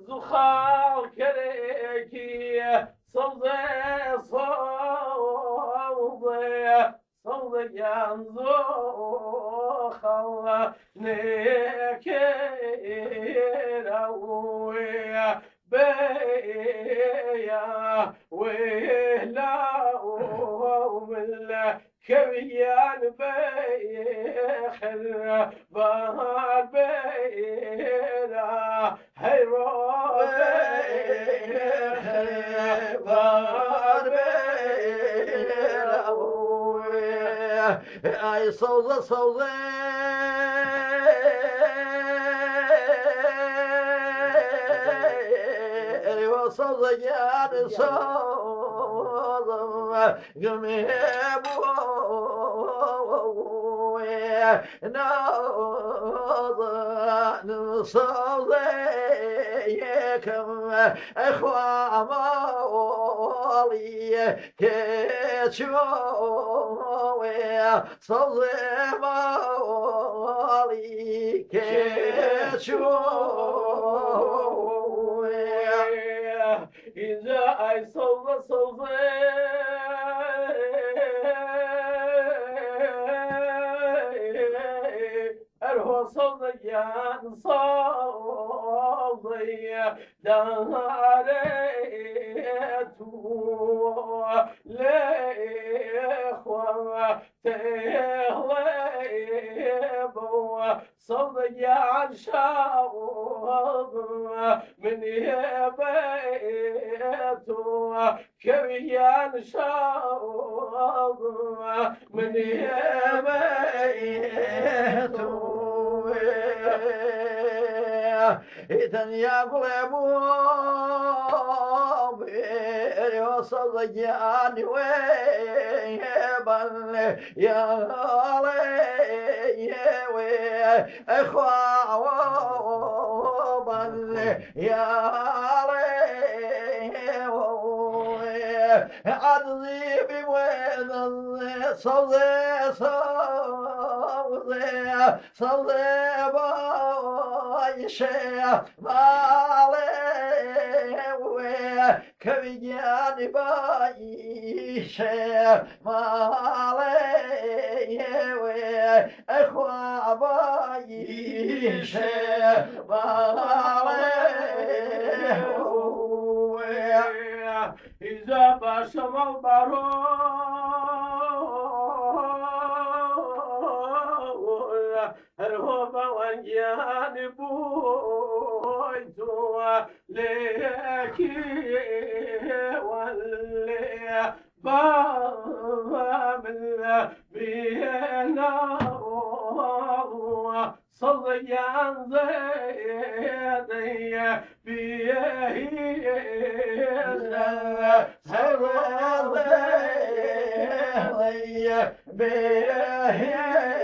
زخال كريكي صوزي صوزي صوزي ينزو خلا نكيروي بيا ولا ولا كويان بيخر بار بيرا هيرو بيخر بار بيرا اي صوزة صوزة صوزة جان صوزة قميبو ناظر صوزيكم اخوة مولي كيشوي صوزي مولي كيشوي إذا أي صوزي أروح صوزيان صوزي داريتو لإخوة تغلبو صوزيان شاوض من يبيتو كويان شاوض من يبيتو إذن يغلبوا بيوصل جاني ويبن يا علي إخوة بن يا علي عرضي بوين صوزي صوزي صوزي بايشي مالي كبيان بايشي مالي اخوة بايشي مالي إذا بشم البرون هرهوبا وانجان بويتو ليكي واللي بامل بينا صديان زيدي بيهيزا صديان زيدي بيهيزا